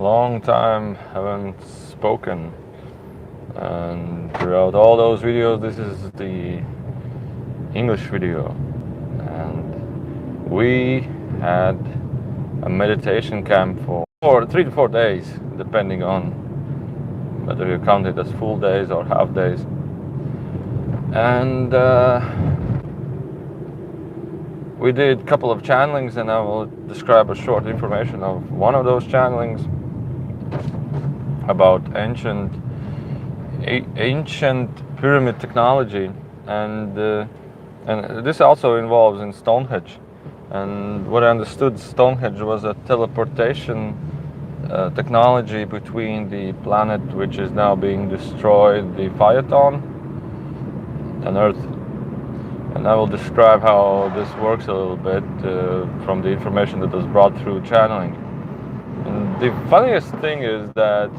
long time haven't spoken, and throughout all those videos this is the English video, and we had a meditation camp for 3 to 4 days, depending on whether you count it as full days or half days. And we did a couple of channelings, and I will describe a short information of one of those channelings about ancient pyramid technology, and this also involves in Stonehenge. And what I understood, Stonehenge was a teleportation technology between the planet which is now being destroyed, the Phaeton, and Earth. And I will describe how this works a little bit from the information that was brought through channeling. And the funniest thing is that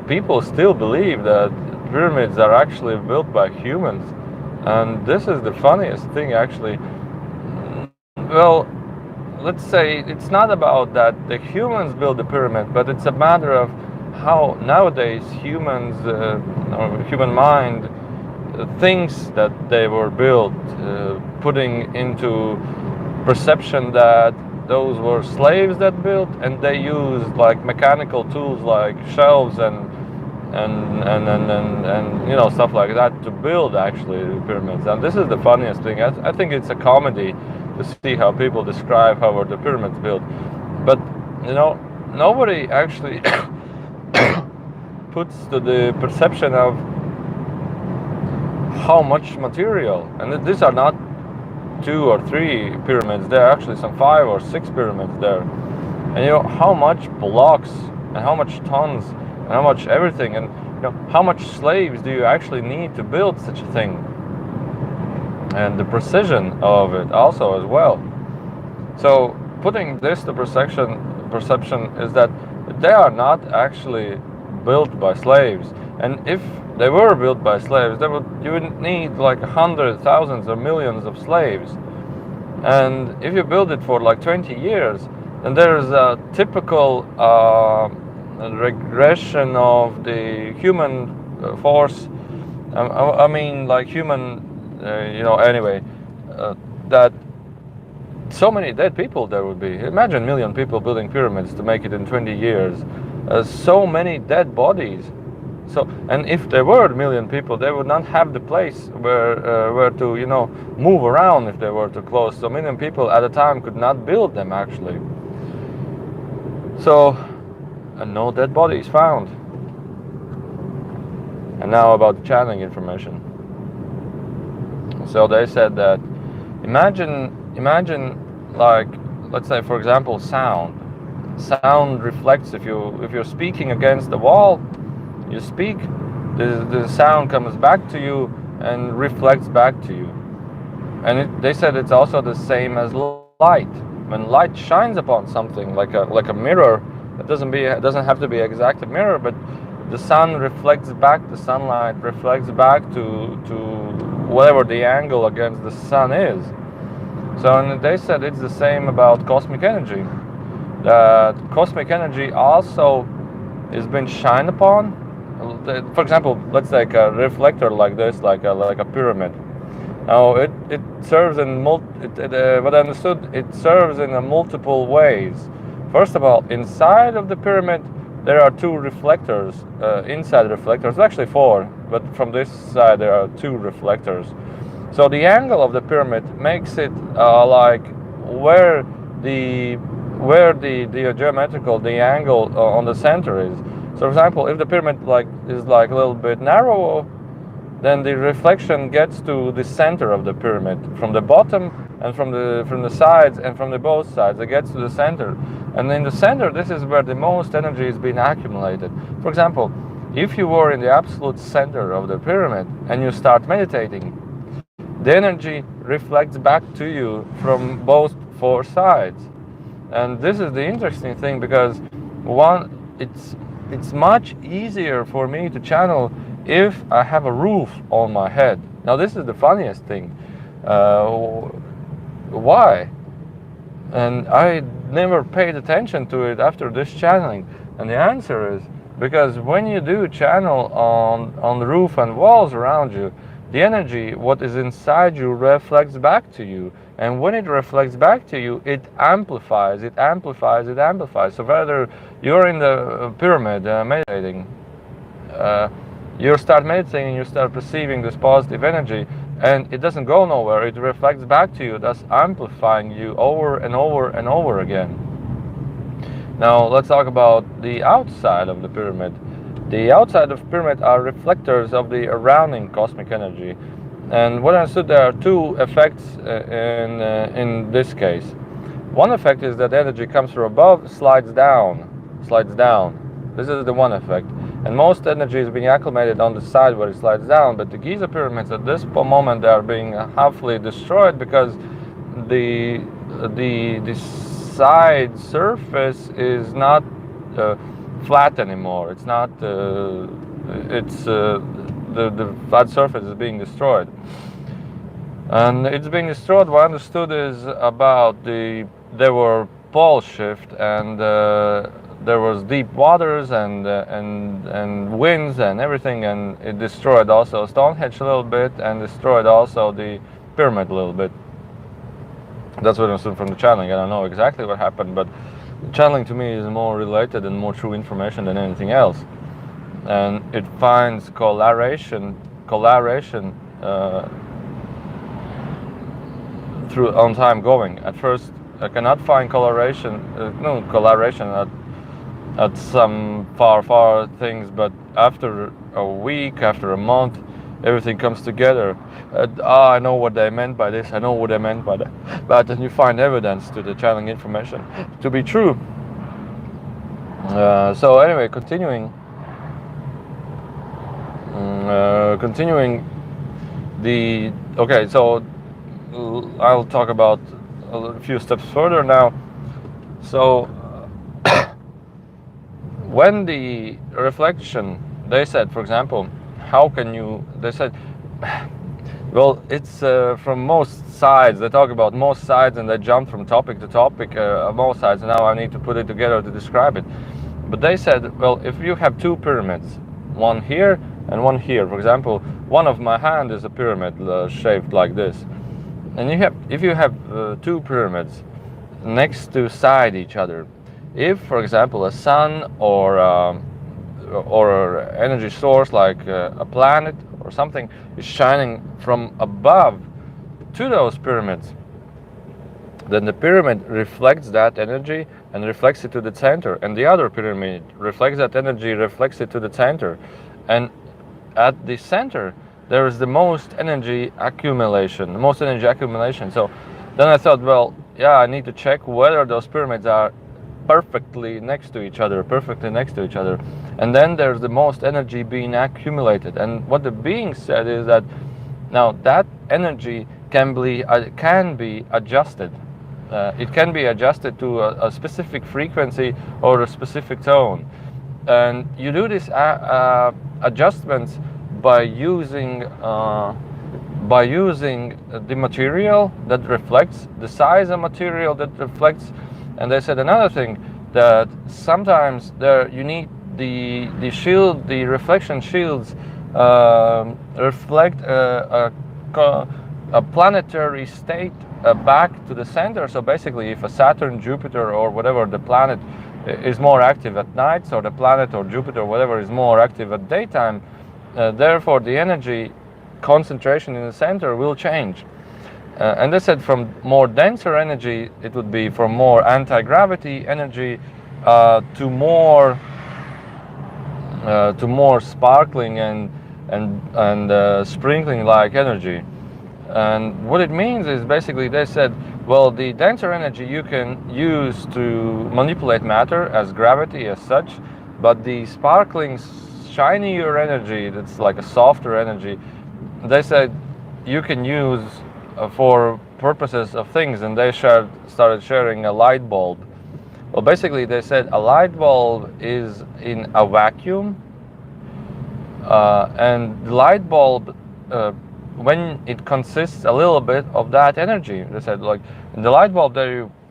people still believe that pyramids are actually built by humans, and this is the funniest thing actually. Well, let's say it's not about that the humans build the pyramid, but it's a matter of how nowadays humans or human mind thinks that they were built, putting into perception that those were slaves that built, and they used like mechanical tools like shelves and you know, stuff like that to build actually the pyramids. And this is the funniest thing. I think it's a comedy to see how people describe how were the pyramids built, but you know, nobody actually puts to the perception of how much material, and these are not 2 or 3 pyramids, there are actually some 5 or 6 pyramids there, and you know how much blocks and how much tons and how much everything, and you know how much slaves do you actually need to build such a thing, and the precision of it also as well. So putting this to perception is that they are not actually built by slaves, and if they were built by slaves, you would need like hundreds, thousands, or millions of slaves. And if you build it for like 20 years, then there's a typical regression of the human force. I mean, like human, you know. Anyway, that so many dead people there would be. Imagine 1 million people building pyramids to make it in 20 years. So many dead bodies. So, and if there were 1 million people, they would not have the place where to, you know, move around if they were too close. So 1 million people at a time could not build them actually. So, and no dead bodies found. And now about the channeling information. So they said that imagine like, let's say for example, sound reflects. If you're speaking against the wall, you speak, the sound comes back to you and reflects back to you. And they said it's also the same as light. When light shines upon something like a mirror, it doesn't have to be exact a mirror, but the sun reflects back, the sunlight reflects back to whatever the angle against the sun is. So, and they said it's the same about cosmic energy. That cosmic energy also is being shined upon. For example, let's take a reflector like this, like a pyramid. Now it serves in what I understood, it serves in multiple ways. First of all, inside of the pyramid there are 2 reflectors. Inside the reflectors, actually 4, but from this side there are 2 reflectors. So the angle of the pyramid makes it like where the geometrical, the angle on the center is. So for example, if the pyramid is a little bit narrower, then the reflection gets to the center of the pyramid, from the bottom and from the sides and from the both sides. It gets to the center, and in the center, this is where the most energy is being accumulated. For example, if you were in the absolute center of the pyramid and you start meditating, the energy reflects back to you from both 4 sides. And this is the interesting thing, because it's much easier for me to channel if I have a roof on my head. Now this is the funniest thing. Why? And I never paid attention to it after this channeling. And the answer is because when you do channel on the roof and walls around you, the energy, what is inside you, reflects back to you. And when it reflects back to you, it amplifies, it amplifies, it amplifies. So whether you're in the pyramid meditating, you start meditating, you start perceiving this positive energy, and it doesn't go nowhere. It reflects back to you, thus amplifying you over and over and over again. Now let's talk about the outside of the pyramid. The outside of the pyramid are reflectors of the surrounding cosmic energy. And what I understood, there are two effects in this case. One effect is that energy comes from above, slides down. This is the one effect. And most energy is being acclimated on the side where it slides down. But the Giza pyramids at this moment, they are being halfly destroyed because the side surface is not flat anymore. It's not. The flat surface is being destroyed, and it's being destroyed. What I understood is about there were pole shift, and there was deep waters and winds and everything, and it destroyed also Stonehenge a little bit and destroyed also the pyramid a little bit. That's what I understood from the channeling. I don't know exactly what happened, but channeling to me is more related and more true information than anything else. And it finds correlation through on time going. At first, I cannot find correlation at some far things, but after a week, after a month, everything comes together. I know what they meant by this. I know what they meant by that. But then you find evidence to the channeling information to be true. So anyway, continuing so I'll talk about a few steps further now. So when the reflection, they said, for example, they said, well, it's from most sides. They talk about most sides and they jump from topic to topic of most sides. Now I need to put it together to describe it. But they said, well, if you have two pyramids, one here and one here, for example, one of my hand is a pyramid shaped like this. And if you have two pyramids next to side each other, if, for example, a sun or an energy source like a planet or something is shining from above to those pyramids, then the pyramid reflects that energy and reflects it to the center, and the other pyramid reflects that energy, reflects it to the center, and at the center there is the most energy accumulation. So then I thought, well, yeah, I need to check whether those pyramids are perfectly next to each other, and then there's the most energy being accumulated. And what the being said is that now that energy can be adjusted. It can be adjusted to a specific frequency or a specific tone, and you do this adjustments by using the material that reflects, the size of material that reflects. And they said another thing, that sometimes you need the shield, the reflection shields reflect a planetary state back to the center. So basically, if a Saturn, Jupiter, or whatever the planet is more active at night, so the planet or Jupiter, whatever, is more active at daytime, therefore the energy concentration in the center will change. And they said from more denser energy, it would be from more anti-gravity energy to more sparkling and sprinkling like energy. And what it means is basically, they said, well, the denser energy you can use to manipulate matter as gravity as such, but the sparkling, shinier energy, that's like a softer energy, they said you can use for purposes of things. And they started sharing a light bulb. Well, basically they said a light bulb is in a vacuum, and the light bulb, when it consists a little bit of that energy, they said, like in the light bulb there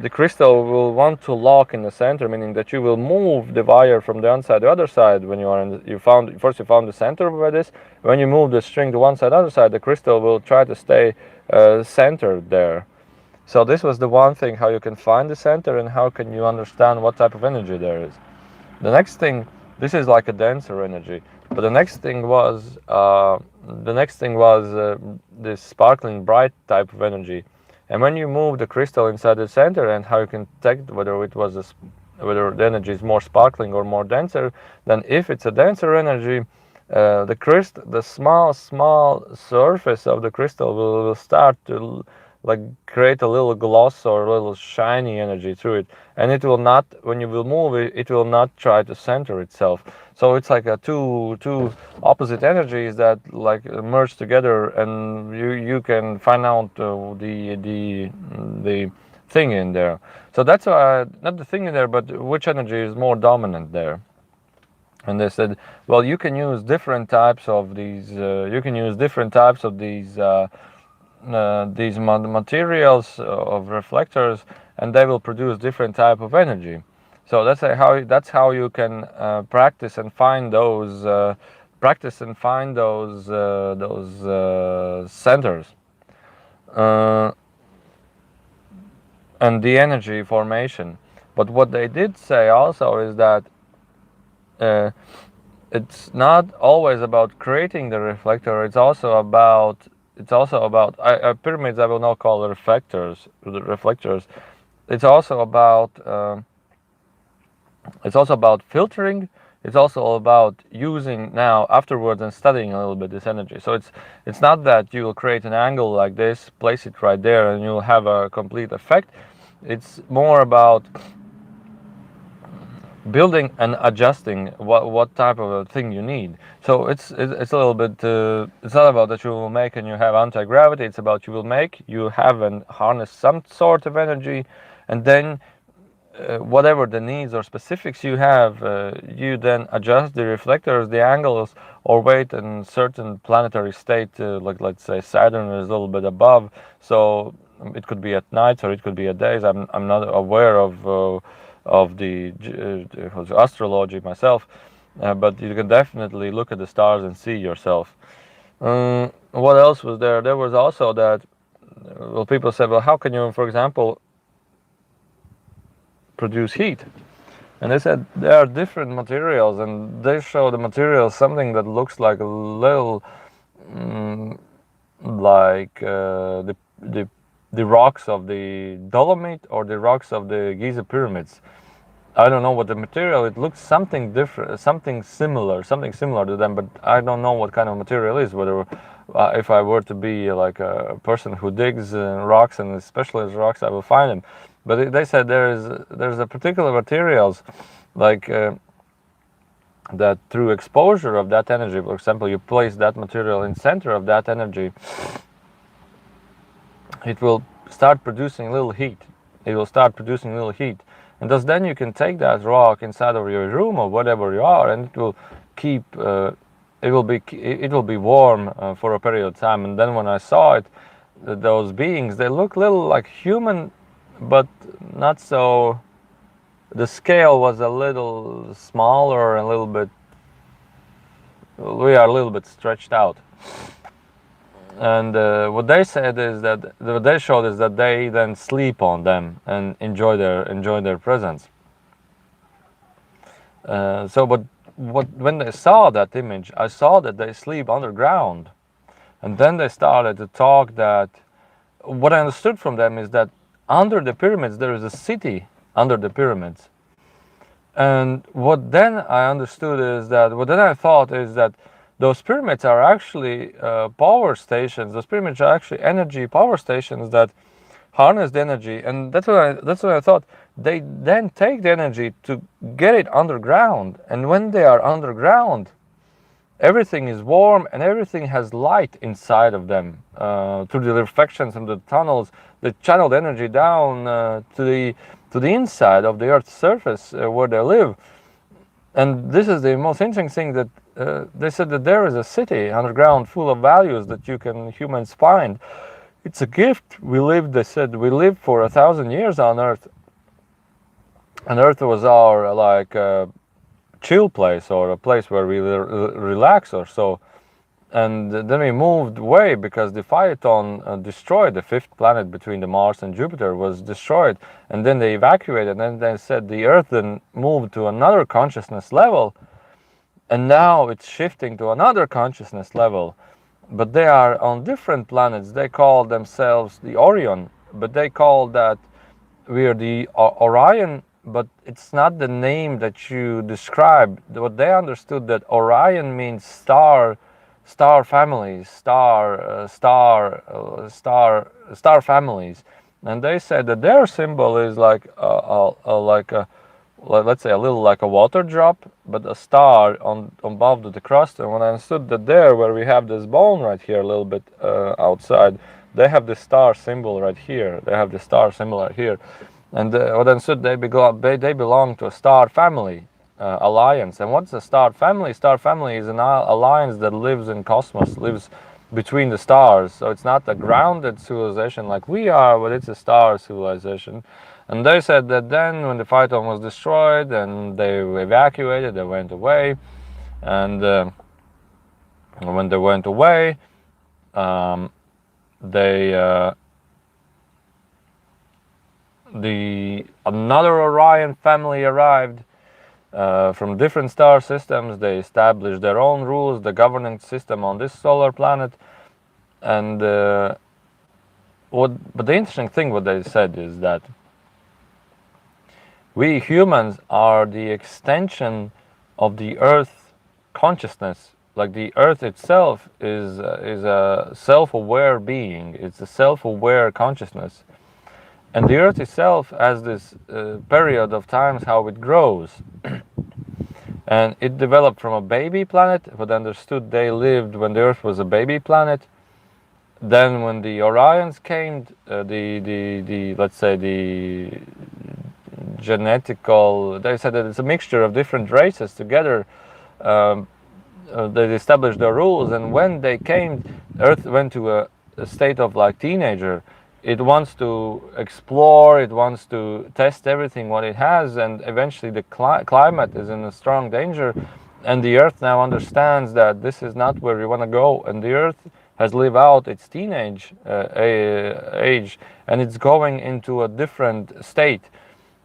the crystal will want to lock in the center, meaning that you will move the wire from the one side to the other side. When you are in you found the center by this. When you move the string to one side, other side, the crystal will try to stay centered there. So this was the one thing, how you can find the center and how can you understand what type of energy there is. The next thing, this is like a denser energy, but the next thing was this sparkling bright type of energy. And when you move the crystal inside the center, and how you can detect whether whether the energy is more sparkling or more denser, then if it's a denser energy, the small surface of the crystal will start to like create a little gloss or a little shiny energy through it, and it will not, when you will move it, it will not try to center itself. So it's like a two opposite energies that like merge together, and you can find out the thing in there. So that's why, not the thing in there, but which energy is more dominant there. And they said, well, you can use different types of these. These materials of reflectors, and they will produce different type of energy. So that's how you can practice and find those centers and the energy formation. But what they did say also is that it's not always about creating the reflector. It's also about pyramids. I will now call the reflectors. It's also about filtering. It's also about using now afterwards and studying a little bit this energy. So it's not that you will create an angle like this, place it right there, and you'll have a complete effect. It's more about building and adjusting what type of a thing you need. So it's a little bit. It's not about that you will make and you have anti-gravity. It's about you have and harness some sort of energy, and then whatever the needs or specifics you have, you then adjust the reflectors, the angles, or wait in certain planetary state, like let's say Saturn is a little bit above. So it could be at night or it could be at days. I'm not aware of the astrology myself, but you can definitely look at the stars and see yourself. What else was there? There was also that, well, people said, well, how can you, for example, produce heat? And they said there are different materials, and they show the materials something that looks like a little like the rocks of the Dolomite or the rocks of the Giza pyramids. I don't know what the material. It looks something different, something similar to them, but I don't know what kind of material is. Whether if I were to be like a person who digs rocks and specialist rocks, I will find them. But they said there's a particular materials like that through exposure of that energy. For example, you place that material in center of that energy, it will start producing little heat. And thus then you can take that rock inside of your room or whatever you are, and it will keep it will be warm for a period of time. And then when I saw it, those beings, they look little like human, but not so. The scale was a little smaller, a little bit. We are a little bit stretched out. And what they said is that what they showed is that they then sleep on them and enjoy their presence. But when they saw that image, I saw that they sleep underground, and then they started to talk that. What I understood from them is that under the pyramids there is a city under the pyramids, and what then I understood is that what then I thought is that those pyramids are actually power stations. Those pyramids are actually energy power stations that harness the energy, and that's what I thought. They then take the energy to get it underground, and when they are underground, everything is warm and everything has light inside of them through the reflections and the tunnels. They channeled energy down to the inside of the Earth's surface where they live. And this is the most interesting thing, that they said that there is a city underground full of values that humans find. It's a gift. They said we lived for 1,000 years on Earth, and Earth was our like chill place, or a place where we relax or so. And then we moved away because the Phaeton destroyed the fifth planet between the Mars and Jupiter, was destroyed, and then they evacuated, and they said the Earth then moved to another consciousness level, and now it's shifting to another consciousness level, but they are on different planets. They call themselves the Orion, but they call that we are the Orion, but it's not the name that you described. What they understood, that Orion means star families, star families, and they said that their symbol is like a, let's say a little like a water drop, but a star on above the crust. And when I understood that there, where we have this bone right here, a little bit outside, they have the star symbol right here. They have the star symbol right here, and what I understood, they belong to a star family alliance. And what's a star family? Star family is an alliance that lives in cosmos, lives between the stars. So it's not a grounded civilization like we are, but it's a star civilization. And they said that then, when the Phaeton was destroyed and they evacuated, they went away. And when they went away, they another Orion family arrived from different star systems. They established their own rules, the governing system on this solar planet. And but the interesting thing what they said is that we humans are the extension of the Earth consciousness. Like the Earth itself is a self-aware being. It's a self-aware consciousness. And the Earth itself has this period of times how it grows. And it developed from a baby planet, but understood they lived when the Earth was a baby planet. Then when the Orions came, let's say the genetical, they said that it's a mixture of different races together. They established their rules, and when they came, Earth went to a state of like teenager. It wants to explore, it wants to test everything what it has, and eventually the climate is in a strong danger, and the Earth now understands that this is not where we want to go, and the Earth has lived out its teenage age, and it's going into a different state.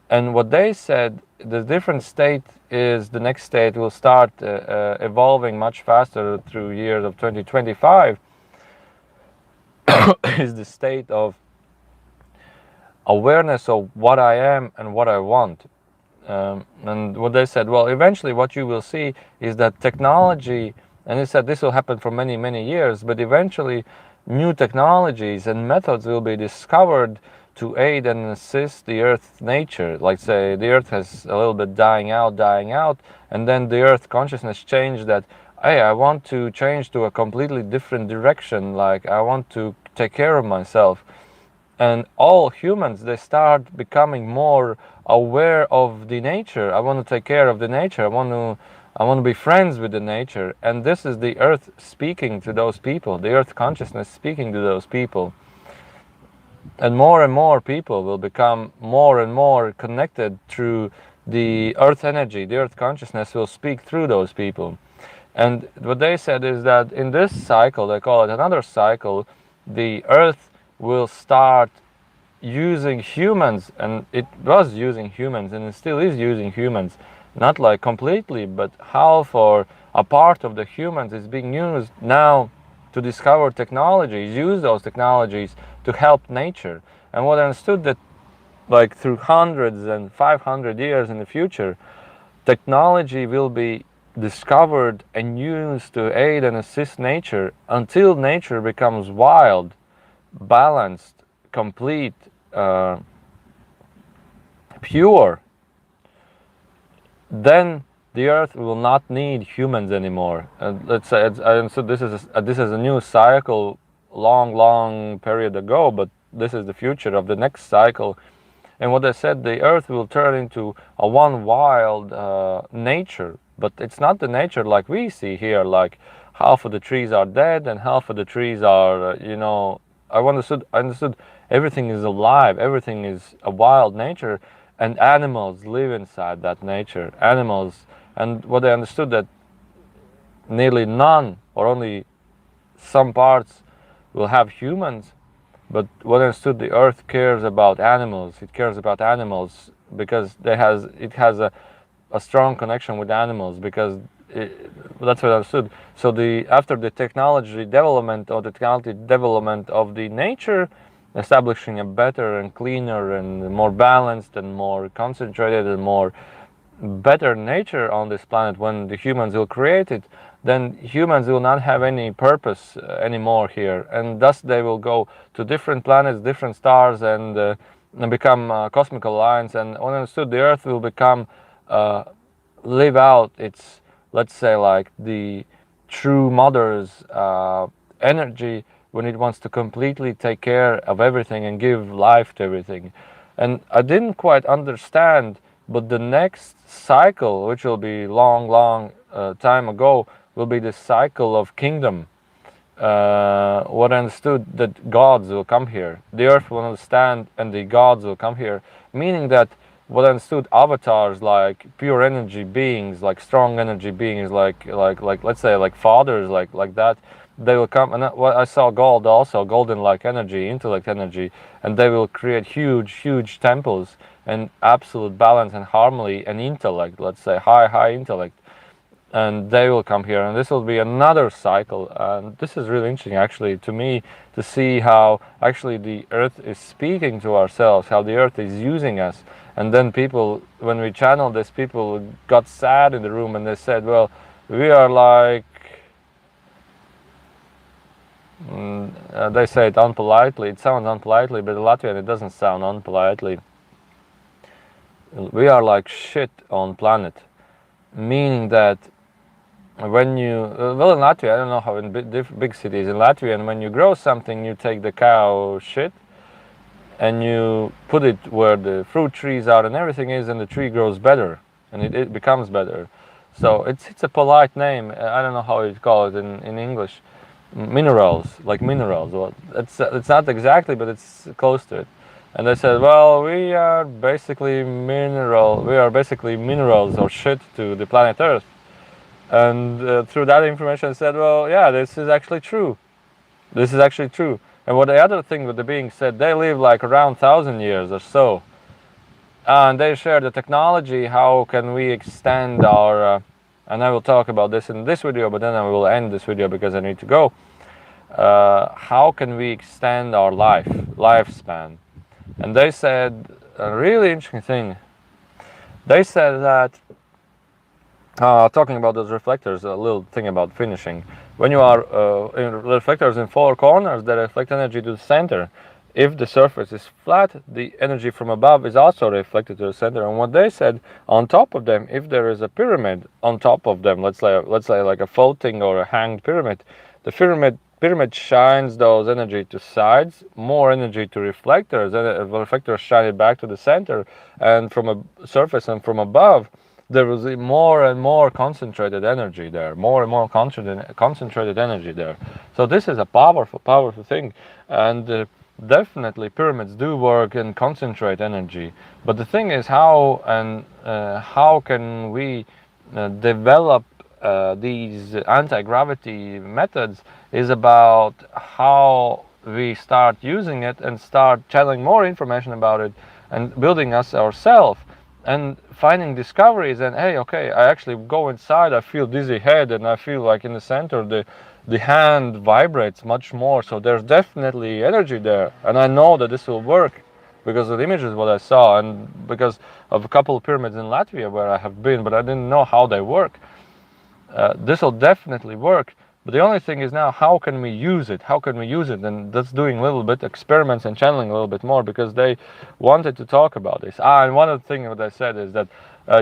And what they said, the different state is the next state will start evolving much faster through years of 2025, is the state of awareness of what I am and what I want. And what they said, well, eventually what you will see is that technology, and they said this will happen for many, many years, but eventually new technologies and methods will be discovered to aid and assist the Earth's nature. Like say the Earth has a little bit dying out, and then the Earth consciousness changed that, hey, I want to change to a completely different direction, like I want to take care of myself. And all humans, they start becoming more aware of the nature. I want to take care of the nature. I want to be friends with the nature. And this is the Earth speaking to those people, the Earth consciousness speaking to those people. And more people will become more and more connected through the Earth energy. The Earth consciousness will speak through those people. And what they said is that in this cycle, they call it another cycle, the Earth will start using humans, and it was using humans, and it still is using humans, not like completely, but half or a part of the humans is being used now to discover technologies, use those technologies to help nature. And what I understood, that like through hundreds and 500 years in the future, technology will be discovered and used to aid and assist nature until nature becomes wild, balanced, complete, pure. Then the Earth will not need humans anymore. Let's say, so this is a new cycle, long period ago, but this is the future of the next cycle. And what I said, the Earth will turn into a one wild nature, but it's not the nature like we see here, like half of the trees are dead and half of the trees are, I understood everything is alive, everything is a wild nature. and animals live inside that nature. Animals, and what they understood that nearly none or only some parts will have humans, but what I understood, the earth cares about animals. It cares about animals because it has a strong connection with animals, because that's what I understood. So after the technology development of the nature, establishing a better and cleaner and more balanced and more concentrated and more better nature on this planet, when the humans will create it, then humans will not have any purpose anymore here, and thus they will go to different planets, different stars, and become cosmical lines. And when understood, the Earth will become live out its, let's say, like the true mother's energy, when it wants to completely take care of everything and give life to everything. And I didn't quite understand, but the next cycle, which will be long time ago, will be the cycle of kingdom. What I understood, that gods will come here, the earth will understand, and the gods will come here, meaning that what I understood, avatars, like pure energy beings, like strong energy beings, like let's say like fathers, like that, they will come. And what I saw, gold also, golden like energy, intellect energy, and they will create huge temples and absolute balance and harmony and intellect, let's say high intellect, and they will come here, and this will be another cycle. And this is really interesting actually to me, to see how actually the earth is speaking to ourselves, how the earth is using us. And then people, when we channeled this, people got sad in the room, and they said, well, we are like, they say it unpolitely, it sounds unpolitely, but in Latvian it doesn't sound unpolitely. We are like shit on planet, meaning that when you, well, in Latvia, I don't know how in big cities, in Latvia, and when you grow something, you take the cow shit and you put it where the fruit trees are and everything is, and the tree grows better, and it becomes better. So it's a polite name. I don't know how you call it in English. Minerals, like minerals. Well, it's not exactly, but it's close to it. And they said, well, we are basically minerals or shit to the planet Earth. And through that information, I said, well, yeah, this is actually true. This is actually true. And what the other thing with the being said, they live like around 1,000 years or so. And they share the technology, how can we extend our, and I will talk about this in this video, but then I will end this video because I need to go. How can we extend our lifespan? And they said a really interesting thing. They said that, talking about those reflectors, a little thing about finishing. When you are in reflectors in four corners, they reflect energy to the center. If the surface is flat, the energy from above is also reflected to the center. And what they said, on top of them, if there is a pyramid on top of them, let's say like a floating or a hanged pyramid, the pyramid shines those energy to sides, more energy to reflectors, and the reflectors shine it back to the center. And from a surface and from above, there was more and more concentrated energy there, more and more concentrated energy there. So this is a powerful thing. And definitely pyramids do work and concentrate energy. But the thing is, how can we develop these anti-gravity methods, is about how we start using it and start channeling more information about it and building us ourselves and finding discoveries. And hey, okay, I actually go inside, I feel dizzy head, and I feel like in the center the hand vibrates much more. So there's definitely energy there, and I know that this will work because of the images what I saw, and because of a couple of pyramids in Latvia where I have been, but I didn't know how they work. This will definitely work. But the only thing is now, how can we use it? How can we use it? And that's doing a little bit experiments and channeling a little bit more, because they wanted to talk about this. And one of the things that I said is that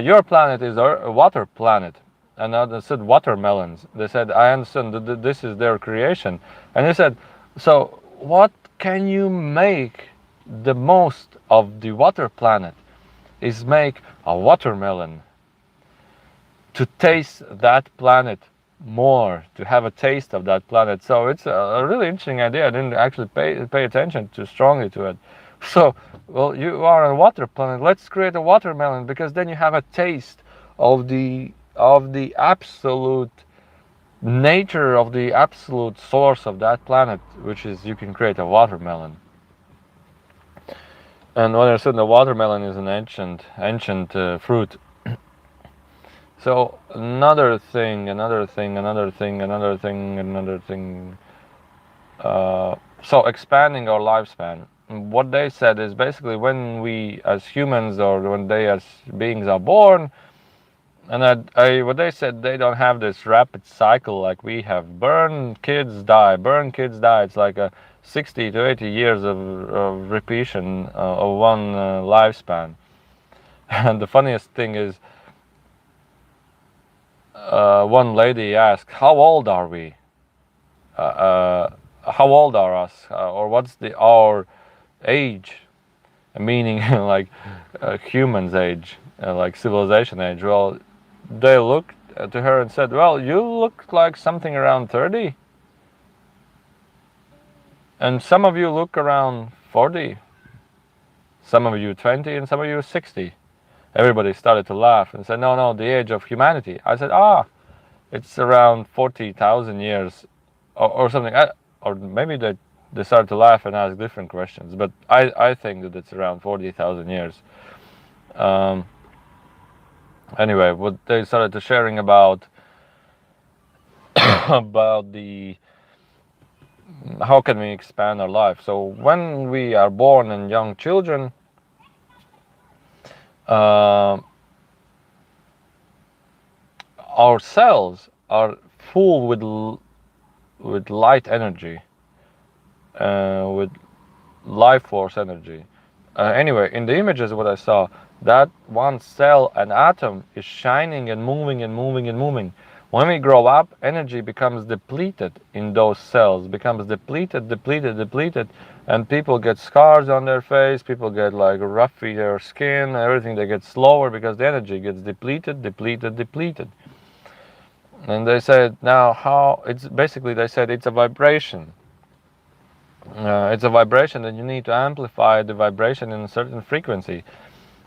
your planet is a water planet. And I said watermelons. They said, I understand that this is their creation. And they said, so what can you make the most of the water planet is make a watermelon to taste that planet more, to have a taste of that planet. So it's a really interesting idea. I didn't actually pay attention too strongly to it, So, well, you are a water planet. Let's create a watermelon, because then you have a taste of the absolute nature, of the absolute source of that planet, which is you can create a watermelon. And what I said, the watermelon is an ancient fruit. So another thing. So expanding our lifespan. What they said is basically when we as humans, or when they as beings are born, and what they said, they don't have this rapid cycle like we have. Burn, kids die. Burn, kids die. It's like a 60 to 80 years of repetition of one lifespan. And the funniest thing is, one lady asked, "How old are we? How old are us? Or what's our age?" Meaning like humans' age, like civilization age. Well, they looked to her and said, "Well, you look like something around 30, and some of you look around 40, some of you 20, and some of you 60." Everybody started to laugh and said, "No, no, the age of humanity." I said, it's around 40,000 years, or something. Or maybe they started to laugh and ask different questions, but I think that it's around 40,000 years. Anyway, what they started to sharing about about the how can we expand our life. So when we are born and young children, our cells are full with light energy, with life force energy. Anyway, in the images what I saw, that one cell, an atom, is shining and moving and moving and moving. When we grow up, energy becomes depleted in those cells, becomes depleted, and people get scars on their face, people get like roughy their skin, everything, they get slower because the energy gets depleted. And they said, now how, it's basically, they said it's a vibration. It's a vibration that you need to amplify the vibration in a certain frequency.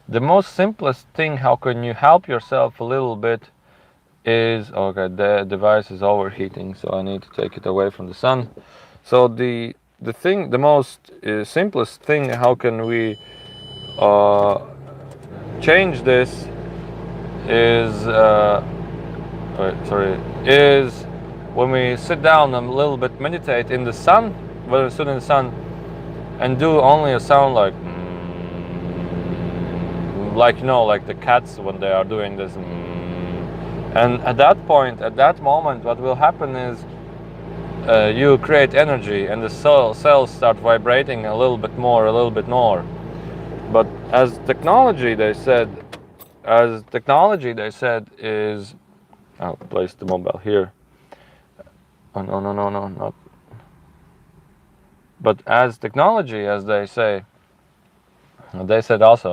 The most simplest thing, how can you help yourself a little bit, is, okay, the device is overheating, so I need to take it away from the sun. So the most simplest thing, how can we change this is is when we sit down and a little bit meditate in the sun, when we sit in the sun, and do only a sound like like the cats when they are doing this. And at that point, at that moment, what will happen is you create energy, and the cells start vibrating a little bit more. But as technology, they said, is, I'll place the mobile here. Oh, no, not. But as technology, as they say, they said also,